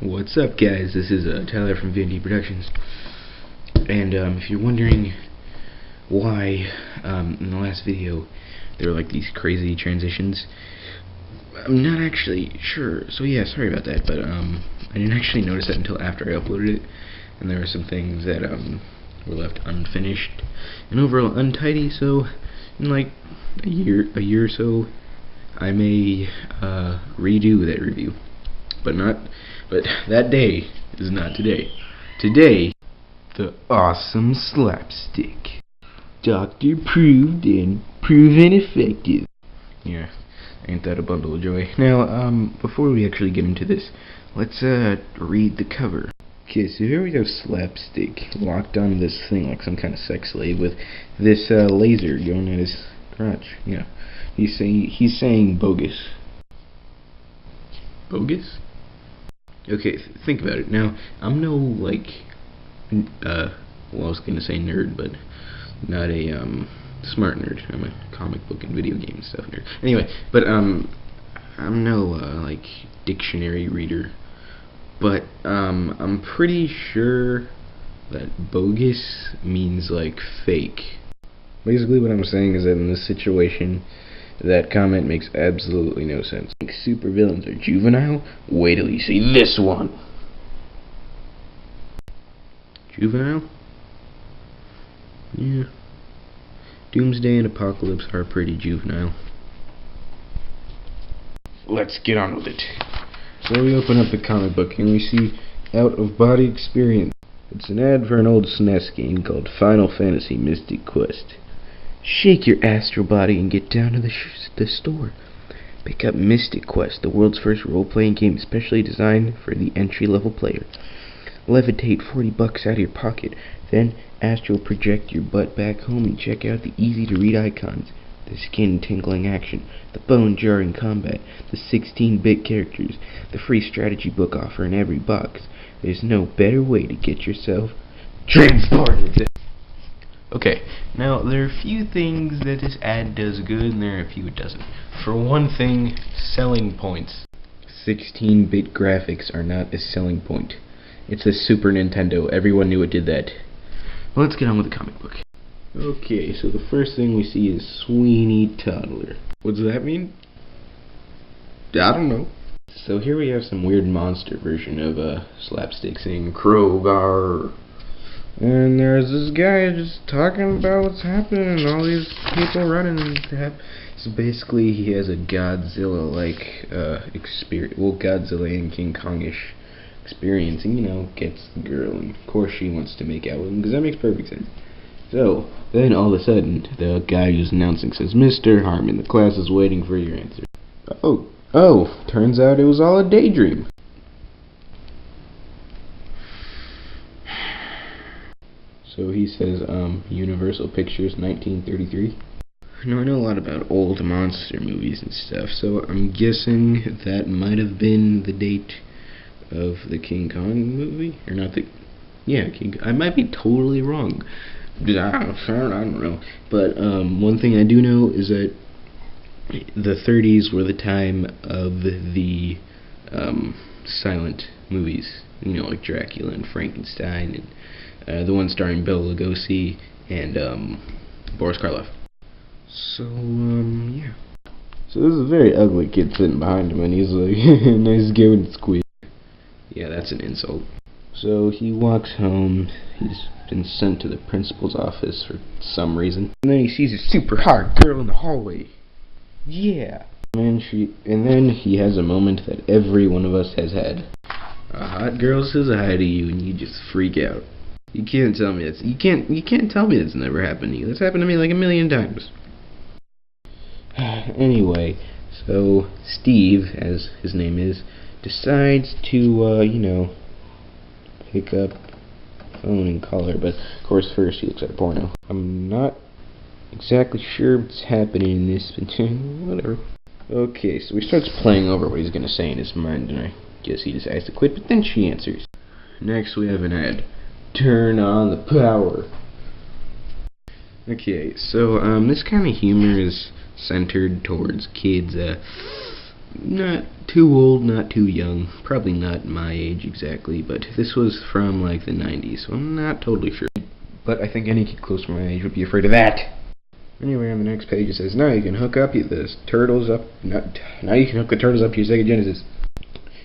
What's up, guys? This is Tyler from V&D Productions, and if you're wondering why in the last video there were like these crazy transitions, I'm not actually sure. So yeah, sorry about that, but I didn't actually notice that until after I uploaded it, and there were some things that were left unfinished and overall untidy. So in like a year or so, I may redo that review. But that day is not today. Today, the awesome Slapstick. Doctor proved and proven effective. Yeah, ain't that a bundle of joy? Now, before we actually get into this, let's read the cover. Okay, so here we have Slapstick locked onto this thing like some kind of sex slave with this laser going at his crotch. Yeah, he's saying bogus. Bogus? Okay, think about it. Now, I'm no, like, well, I was gonna say nerd, but not a, smart nerd. I'm a comic book and video game stuff nerd. Anyway, but, I'm no, like, dictionary reader. But, I'm pretty sure that bogus means, like, fake. Basically, what I'm saying is that in this situation, that comment makes absolutely no sense. Think supervillains are juvenile? Wait till you see this one. Juvenile? Yeah. Doomsday and Apocalypse are pretty juvenile. Let's get on with it. So we open up the comic book and we see Out of Body Experience. It's an ad for an old SNES game called Final Fantasy Mystic Quest. Shake your astral body and get down to the store. Pick up Mystic Quest, the world's first role-playing game specially designed for the entry-level player. Levitate $40 out of your pocket, then astral project your butt back home and check out the easy-to-read icons, the skin-tingling action, the bone-jarring combat, the 16-bit characters, the free strategy book offer in every box. There's no better way to get yourself transported. Okay, now there are a few things that this ad does good and there are a few it doesn't. For one thing, selling points. 16-bit graphics are not a selling point. It's a Super Nintendo. Everyone knew it did that. Well, let's get on with the comic book. Okay, so the first thing we see is Sweeney Toddler. What does that mean? I don't know. So here we have some weird monster version of Slapstick saying Krogar. And there's this guy just talking about what's happening and all these people running and so basically he has a Godzilla-like experience, well, Godzilla and King Kong-ish experience, and, you know, gets the girl, and of course she wants to make out with him, because that makes perfect sense. So, then all of a sudden, the guy who's announcing says, Mr. Harmon, the class is waiting for your answer. Oh, turns out it was all a daydream. So he says, Universal Pictures, 1933. Now, I know a lot about old monster movies and stuff, so I'm guessing that might have been the date of the King Kong movie? Or not the... Yeah, I might be totally wrong. I don't know. But, one thing I do know is that the 30s were the time of the, silent movies. You know, like Dracula and Frankenstein and... the one starring Bela Lugosi and Boris Karloff. So, yeah. So this is a very ugly kid sitting behind him, and he's like, nice going squid. Yeah, that's an insult. So he walks home. He's been sent to the principal's office for some reason. And then he sees a super hot girl in the hallway. Yeah. And then he has a moment that every one of us has had. A hot girl says hi to you, and you just freak out. You can't tell me that's... You can't tell me that's never happened to you. That's happened to me like a million times. Anyway, so Steve, as his name is, decides to, you know, pick up the phone and call her. But, of course, first he looks at a porno. I'm not exactly sure what's happening in this, but whatever. Okay, so he starts playing over what he's going to say in his mind, and I guess he decides to quit, but then she answers. Next, we have an ad. Turn on the power. Okay, so this kind of humor is centered towards kids Not too old, not too young. Probably not my age exactly, but this was from like the 90s, so I'm not totally sure. But I think any kid close to my age would be afraid of that. Anyway, on the next page it says, now you can hook up the turtles up. Now you can hook the turtles up to your Sega Genesis.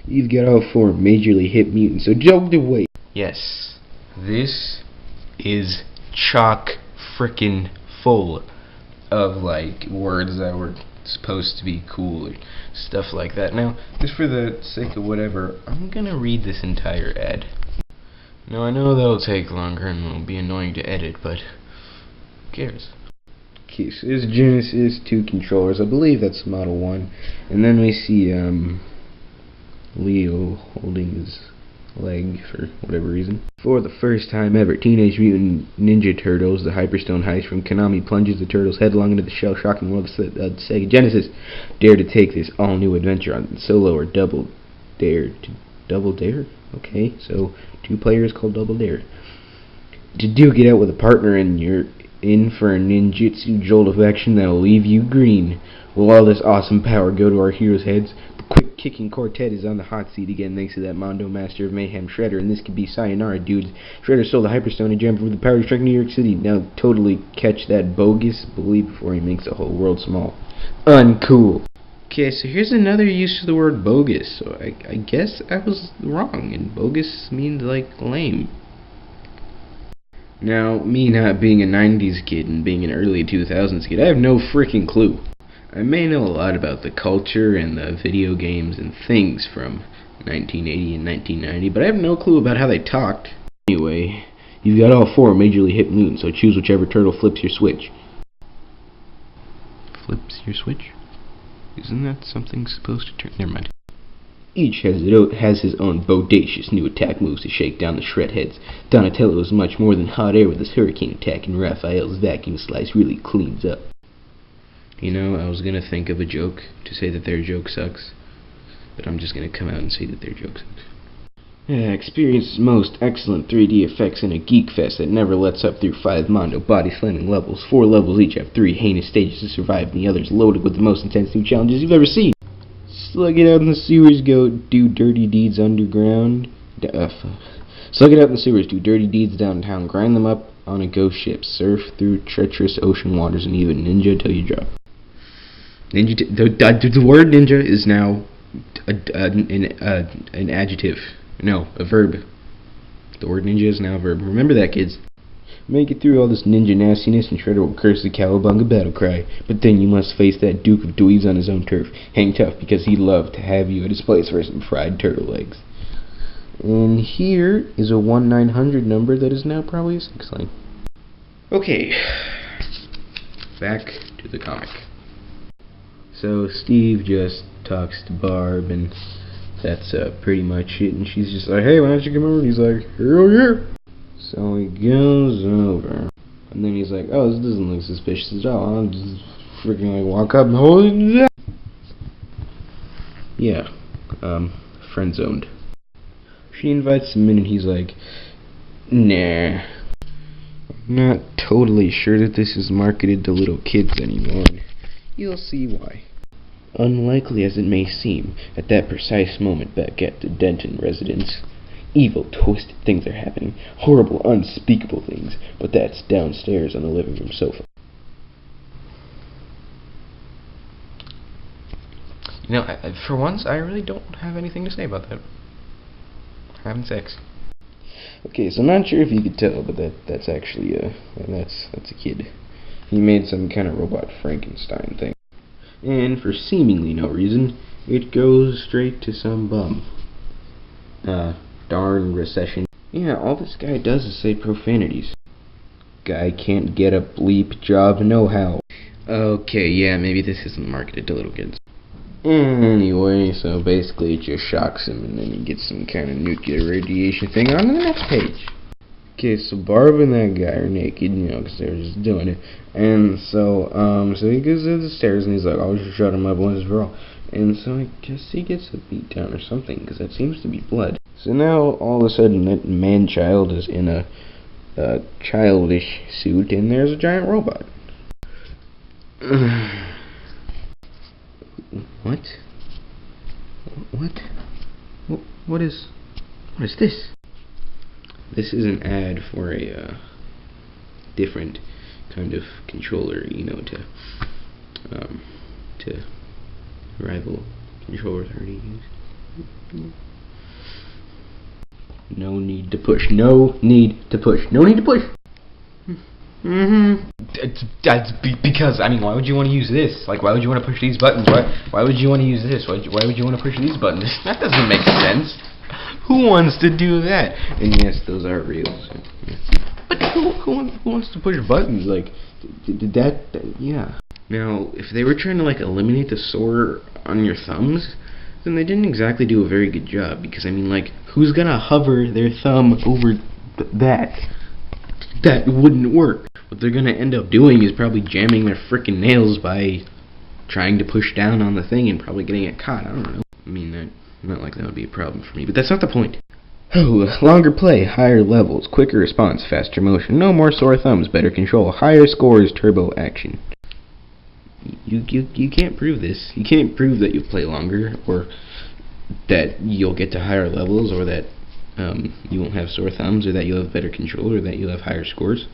You've got all 4 majorly hit mutants, so joke away. Yes, this is chock frickin' full of like words that were supposed to be cool or stuff like that. Now, just for the sake of whatever, I'm gonna read this entire ad. Now I know that'll take longer and it'll be annoying to edit, but who cares? Okay, so there's Genesis, 2 controllers. I believe that's Model 1. And then we see Leo holding his leg for whatever reason. For the first time ever, Teenage Mutant Ninja Turtles, the Hyperstone heist from Konami, plunges the Turtles headlong into the shell-shocking world of the Sega Genesis. Dare to take this all-new adventure on solo or double dare. Double dare? Okay, so 2 players called Double Dare. To duke it out with a partner, and you're in for a ninjutsu jolt of action that'll leave you green. Will all this awesome power go to our heroes' heads? The quick-kicking quartet is on the hot seat again thanks to that Mondo Master of Mayhem, Shredder, and this could be sayonara, dudes. Shredder stole the Hyperstone and jammed with the power to strike New York City. Now totally catch that bogus belief before he makes the whole world small. Uncool. Okay, so here's another use of the word bogus. So I guess I was wrong, and bogus means like lame. Now, me not being a 90s kid and being an early 2000s kid, I have no freaking clue. I may know a lot about the culture and the video games and things from 1980 and 1990, but I have no clue about how they talked. Anyway, you've got all 4 majorly hit mutants, so choose whichever turtle flips your switch. Flips your switch? Isn't that something supposed to turn? Never mind. Each has his own bodacious new attack moves to shake down the shred heads. Donatello is much more than hot air with his hurricane attack, and Raphael's vacuum slice really cleans up. You know, I was gonna think of a joke to say that their joke sucks, but I'm just gonna come out and say that their joke sucks. Experience most excellent 3D effects in a geek fest that never lets up through 5 Mondo body slamming levels. 4 levels each have 3 heinous stages to survive, and the others loaded with the most intense new challenges you've ever seen. Slug it out in the sewers, go do dirty deeds underground. Slug it out in the sewers, do dirty deeds downtown, grind them up on a ghost ship, surf through treacherous ocean waters, and even ninja till you drop. Ninja. The word ninja is now an adjective. No, a verb. The word ninja is now a verb. Remember that, kids. Make it through all this ninja nastiness and Shredder will curse the cowabunga battle cry. But then you must face that Duke of Dweebs on his own turf. Hang tough, because he'd love to have you at his place for some fried turtle legs. And here is a 1-900 number that is now probably a 6 line. Okay, back to the comic. So Steve just talks to Barb, and that's pretty much it. And she's just like, hey, why don't you come over? And he's like, hell yeah. So he goes over, and then he's like, oh, this doesn't look suspicious at all. I'll just freaking like walk up and hold it. Yeah, friend zoned. She invites him in, and he's like, nah. I'm not totally sure that this is marketed to little kids anymore. You'll see why. Unlikely as it may seem, at that precise moment back at the Denton residence, evil, twisted things are happening. Horrible, unspeakable things. But that's downstairs on the living room sofa. You know, for once, I really don't have anything to say about that. Having sex. Okay, so I'm not sure if you could tell, but that's actually that's a kid. He made some kind of robot Frankenstein thing. And for seemingly no reason, it goes straight to some bum. Darn recession. Yeah, all this guy does is say profanities. Guy can't get a bleep job, no how. Okay, yeah, maybe this isn't marketed to little kids. Anyway, so basically it just shocks him, and then he gets some kind of nuclear radiation thing on to the next page. Okay, so Barb and that guy are naked, you know, because they were just doing it. And so he goes to the stairs, and he's like, I'll just shut him up once for all. And so I guess he gets a beat down or something, because that seems to be blood. So now, all of a sudden, that man-child is in a childish suit, and there's a giant robot. What? What? What is this? This is an ad for a different kind of controller, you know, to rival controllers already used. No need to push. No need to push. No need to push. That's because, I mean, why would you want to use this? Like, why would you want to push these buttons? Why would you want to use this? Why would you want to push these buttons? That doesn't make sense. Who wants to do that? And yes, those are real. So, yeah. But who wants to push buttons? Like, did that? Yeah. Now, if they were trying to like eliminate the sore on your thumbs, then they didn't exactly do a very good job. Because I mean, like, who's gonna hover their thumb over that? That wouldn't work. What they're gonna end up doing is probably jamming their frickin' nails by trying to push down on the thing and probably getting it caught. I don't know. I mean, not like that would be a problem for me, but that's not the point. Oh, longer play, higher levels, quicker response, faster motion, no more sore thumbs, better control, higher scores, turbo action. You can't prove this. You can't prove that you'll play longer, or that you'll get to higher levels, or that you won't have sore thumbs, or that you'll have better control, or that you'll have higher scores.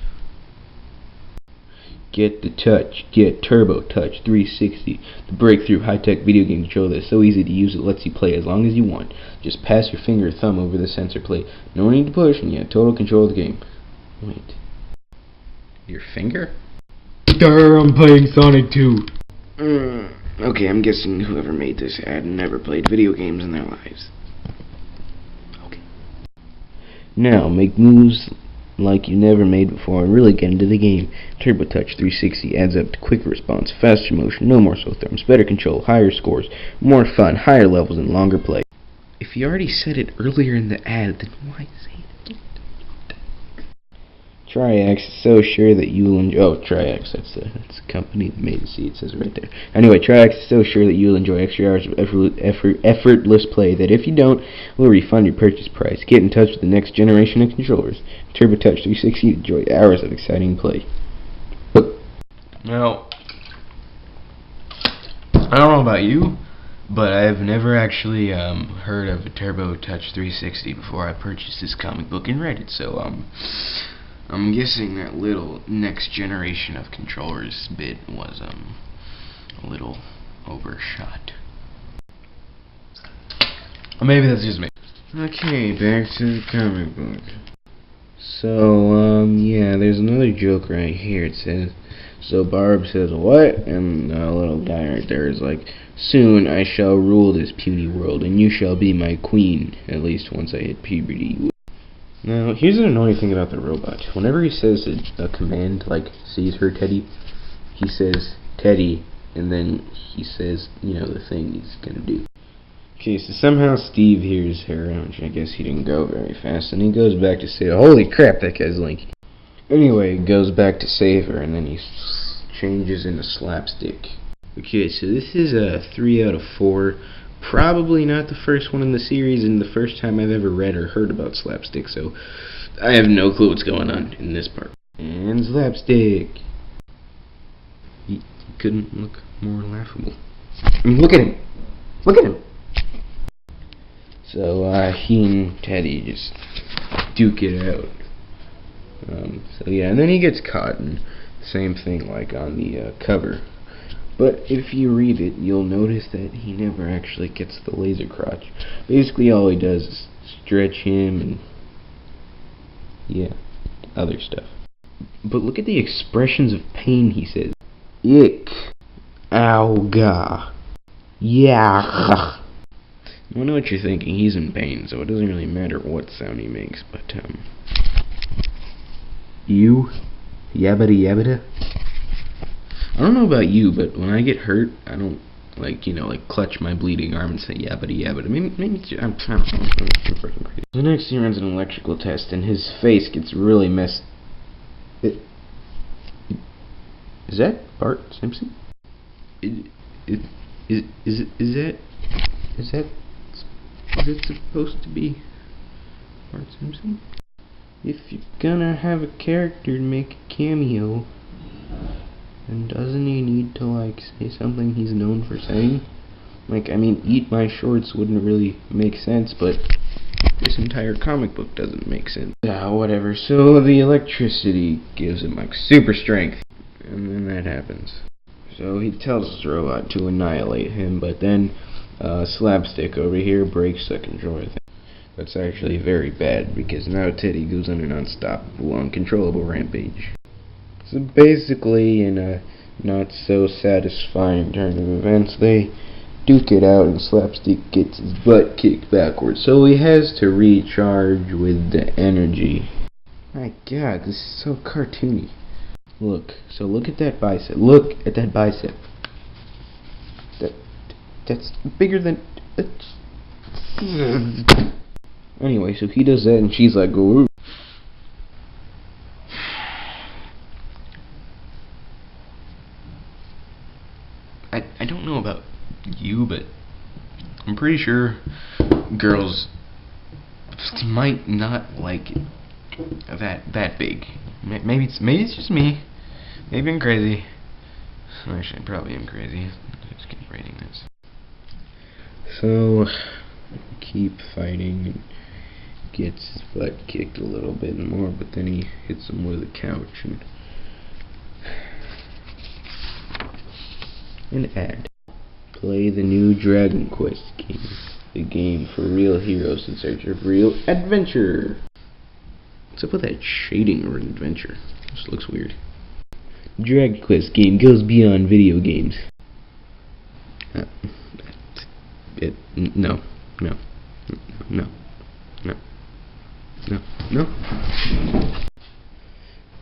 Get the touch. Get Turbo Touch 360. The breakthrough high-tech video game controller that's so easy to use it lets you play as long as you want. Just pass your finger or thumb over the sensor plate. No need to push, and you have total control of the game. Wait. Your finger? I'm playing Sonic 2. Okay, I'm guessing whoever made this ad never played video games in their lives. Okay. Now, make moves like you never made before and really get into the game. Turbo Touch 360 adds up to quicker response, faster motion, no more sore thumbs, better control, higher scores, more fun, higher levels, and longer play. If you already said it earlier in the ad, then why say it again? Triax is so sure that you will enjoy. Oh, Triax, that's the company that made it. See, it says right there. Anyway, Triax is so sure that you'll enjoy extra hours of effortless play that if you don't, we'll refund your purchase price. Get in touch with the next generation of controllers. Turbo Touch 360 to enjoy hours of exciting play. Now, I don't know about you, but I've never actually heard of a Turbo Touch 360 before I purchased this comic book and read it. So I'm guessing that little next generation of controllers bit was a little overshot. Or maybe that's just me. Okay, back to the comic book. So, yeah, there's another joke right here. It says, so Barb says, what? And the little guy right there is like, soon I shall rule this puny world, and you shall be my queen, at least once I hit puberty. Now, here's an annoying thing about the robot. Whenever he says a command, like, seize her, Teddy, he says, Teddy, and then he says, you know, the thing he's gonna do. Okay, so somehow Steve hears her, which I guess he didn't go very fast, and he goes back to say, holy crap, that guy's Linky. Anyway, he goes back to save her, and then he changes into Slapstick. Okay, so this is a 3 out of 4. Probably not the first one in the series, and the first time I've ever read or heard about Slapstick, so I have no clue what's going on in this part. And Slapstick. He couldn't look more laughable. I mean, look at him! Look at him! So, he and Teddy just duke it out. So yeah, and then he gets caught, and same thing like on the cover. But if you read it, you'll notice that he never actually gets the laser crotch. Basically, all he does is stretch him and, yeah, other stuff. But look at the expressions of pain he says. Ick. Ouga. Yeah. I know what you're thinking. He's in pain, so it doesn't really matter what sound he makes. But, you. Yabbada yabbada. I don't know about you, but when I get hurt, I don't, like, you know, like, clutch my bleeding arm and say yabbada yabbada. Maybe I'm freaking crazy. The next he runs an electrical test, and his face gets really messed. Is that Bart Simpson? Is it supposed to be Bart Simpson? If you're gonna have a character make a cameo, then doesn't he need to, like, say something he's known for saying? Like, I mean, Eat My Shorts wouldn't really make sense, but this entire comic book doesn't make sense. Yeah, whatever. So the electricity gives him, like, super strength. And then that happens. So he tells his robot to annihilate him, but then Slapstick over here breaks the controller thing. That's actually very bad, because now Teddy goes on an unstoppable, uncontrollable rampage. So basically, in a not so satisfying turn of events, they duke it out and Slapstick gets his butt kicked backwards. So he has to recharge with the energy. My god, this is so cartoony. Look at that bicep. Look at that bicep. That's bigger than... Anyway, so he does that and she's like, ooh. I don't know about you, but I'm pretty sure girls might not like it that big. Maybe it's just me. Maybe I'm crazy. Actually, I probably am crazy. I just keep rating this. So keep fighting and gets his butt kicked a little bit more, but then he hits him with a couch and an ad. Play the new Dragon Quest game. The game for real heroes in search of real adventure. What's up with that shading or adventure? This looks weird. Dragon Quest game goes beyond video games. No.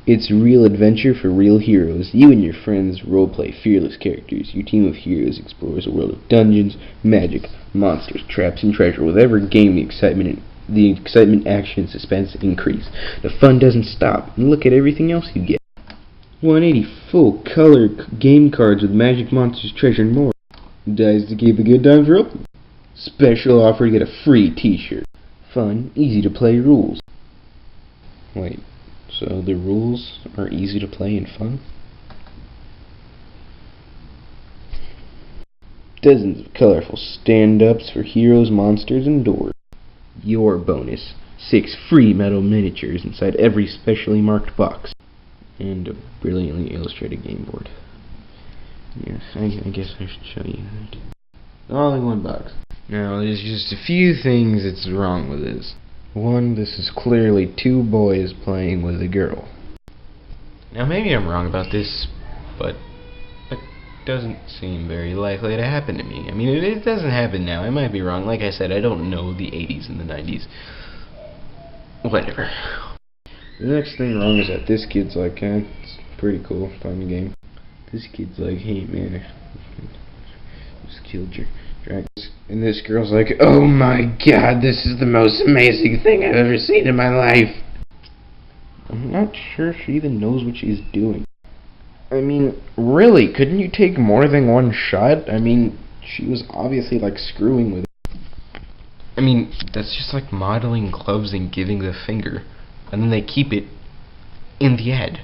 It's real adventure for real heroes. You and your friends roleplay fearless characters. Your team of heroes explores a world of dungeons, magic, monsters, traps, and treasure. With every game, the excitement, action, and suspense increase. The fun doesn't stop. And look at everything else you get. 180 full color game cards with magic, monsters, treasure, and more. Dice to keep the good times rolling. Special offer, you get a free t-shirt. Fun, easy to play rules. Wait, so the rules are easy to play and fun? Dozens of colorful stand-ups for heroes, monsters, and doors. Your bonus, 6 free metal miniatures inside every specially marked box. And a brilliantly illustrated game board. Yes, I guess I should show you that. All in one box. Now, there's just a few things that's wrong with this. One, this is clearly 2 boys playing with a girl. Now, maybe I'm wrong about this, but it doesn't seem very likely to happen to me. I mean, it doesn't happen now. I might be wrong. Like I said, I don't know the 80s and the 90s. Whatever. The next thing wrong is that this kid's like, it's pretty cool, fun game. This kid's like, hey man, I just killed your dragon. And this girl's like, oh my god, this is the most amazing thing I've ever seen in my life. I'm not sure she even knows what she's doing. I mean, really, couldn't you take more than one shot? I mean, she was obviously like screwing with it. I mean, that's just like modeling gloves and giving the finger. And then they keep it in the ad.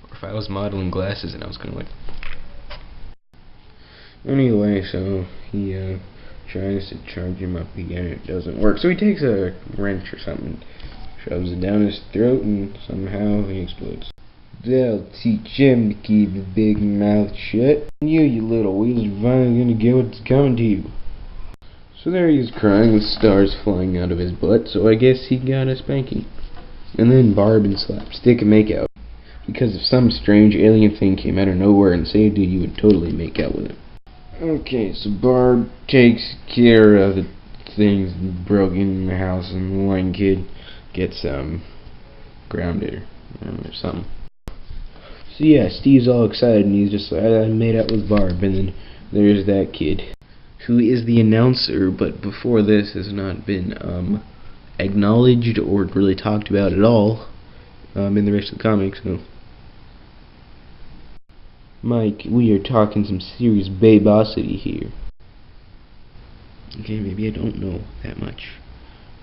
Or if I was modeling glasses and I was going like... Anyway, so he tries to charge him up again, it doesn't work. So he takes a wrench or something, shoves it down his throat, and somehow he explodes. They'll teach him to keep his big mouth shut. And you little weasel, are finally gonna get what's coming to you. So there he is crying with stars flying out of his butt, so I guess he got a spanking. And then Barb and Slapstick make out. Because if some strange alien thing came out of nowhere and saved you, you would totally make out with him. Okay, so Barb takes care of the things broken in the house, and one kid gets grounded or something. So yeah, Steve's all excited and he's just like, I made out with Barb, and then there's that kid who is the announcer, but before this has not been acknowledged or really talked about at all in the rest of the comics. So, Mike, we are talking some serious babosity here. Okay, maybe I don't know that much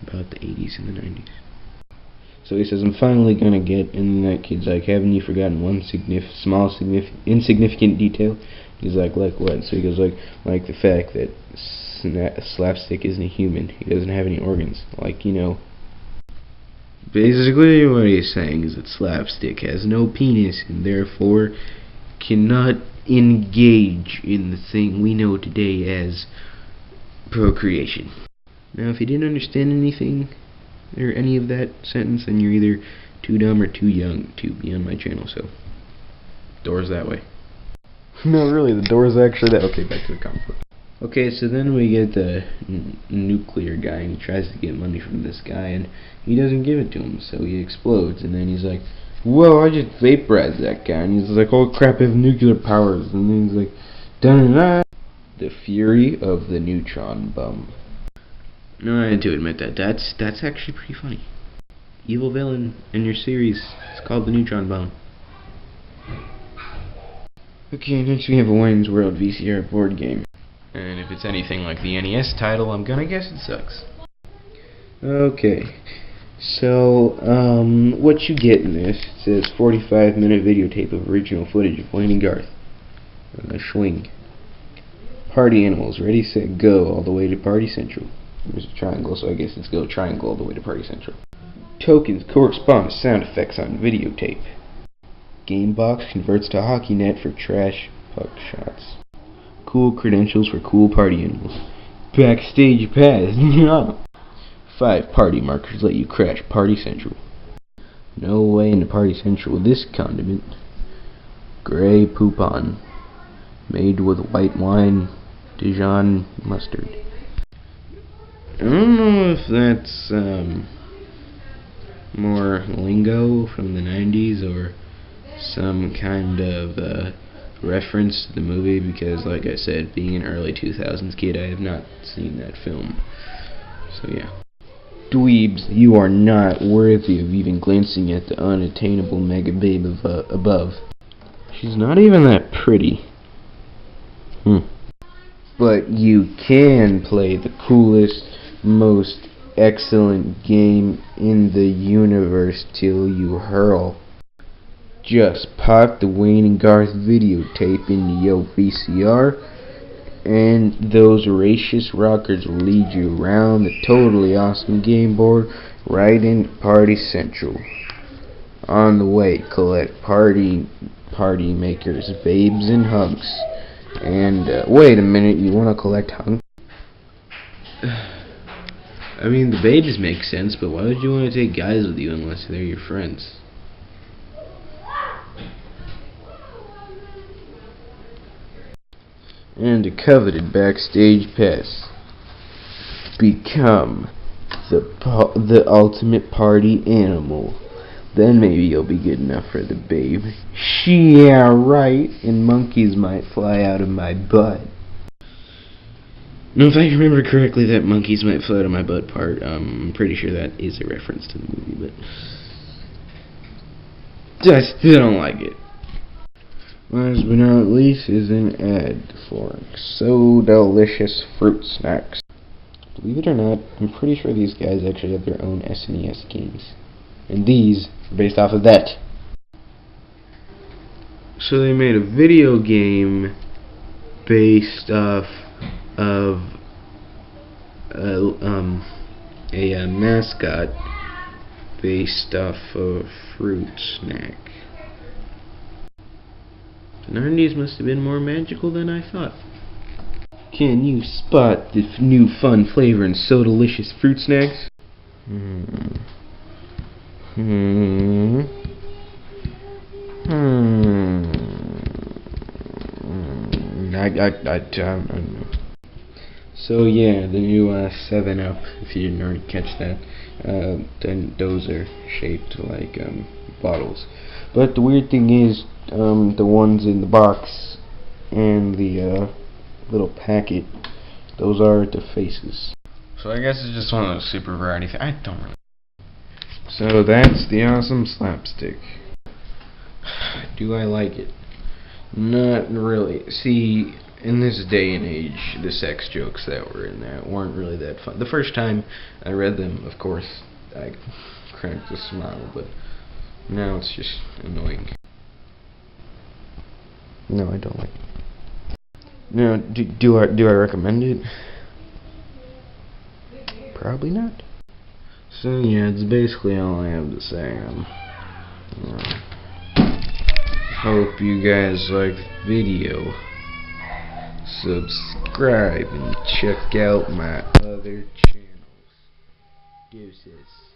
about the 80s and the 90s. So he says, I'm finally gonna get, and that kid's like, haven't you forgotten one insignificant detail? He's like what? So he goes, like the fact that Slapstick isn't a human. He doesn't have any organs. Like, you know. Basically, what he's saying is that Slapstick has no penis, and therefore cannot engage in the thing we know today as procreation. Now, if you didn't understand anything, or any of that sentence, then you're either too dumb or too young to be on my channel, so door's that way. No, really, the door's actually that. Okay, back to the comic book. Okay, so then we get the nuclear guy, and he tries to get money from this guy, and he doesn't give it to him, so he explodes, and then he's like, whoa, I just vaporized that guy, and he's like, oh crap, I have nuclear powers, and then he's like, da-da-da. The fury of the neutron bomb. No, I had to admit that's actually pretty funny. Evil villain in your series is called the Neutron Bomb. Okay, next we have a Wayne's World VCR board game. And if it's anything like the NES title, I'm gonna guess it sucks. Okay, so what you get in this, it says 45-minute videotape of original footage of Wayne and Garth. Swing. Party animals, ready, set, go, all the way to Party Central. There's a triangle, so I guess it's go triangle all the way to Party Central. Tokens correspond to sound effects on videotape. Game box converts to hockey net for trash puck shots. Cool credentials for cool party animals. Backstage pass. 5 party markers let you crash Party Central. No way into Party Central with this condiment. Grey Poupon. Made with white wine, Dijon mustard. I don't know if that's more lingo from the 90s or some kind of reference to the movie, because like I said, being an early 2000s kid, I have not seen that film. So yeah. Dweebs, you are not worthy of even glancing at the unattainable mega babe above. She's not even that pretty. But you can play the coolest, most excellent game in the universe till you hurl. Just pop the Wayne and Garth videotape into your VCR, and those racious rockers will lead you around the totally awesome game board right into Party Central. On the way, collect party makers, babes, and hunks. And wait a minute, you want to collect hunks? I mean, the babes make sense, but why would you want to take guys with you unless they're your friends? And a coveted backstage pass. Become the ultimate party animal. Then maybe you'll be good enough for the babe. Yeah, right. And monkeys might fly out of my butt. No, if I remember correctly, that monkeys might fly out of my butt part, I'm pretty sure that is a reference to the movie, but I still don't like it. Last but not least is an ad for So Delicious Fruit Snacks. Believe it or not, I'm pretty sure these guys actually have their own SNES games. And these are based off of that. So they made a video game based off of a mascot based off of fruit snack. The 90s must have been more magical than I thought. Can you spot the new fun flavor in So Delicious Fruit Snacks? So yeah, the new 7-Up, if you didn't already catch that, then those are shaped like bottles. But the weird thing is, the ones in the box and the little packet, those are the faces. So I guess it's just one of those super variety things. I don't really. So that's the awesome Slapstick. Do I like it? Not really. See, in this day and age, the sex jokes that were in that weren't really that fun. The first time I read them, of course, I cracked a smile, but now it's just annoying. No, I don't like it. Now, do I recommend it? Probably not. So yeah, it's basically all I have to say. Hope you guys like the video. Subscribe and check out my other channels. Deuces.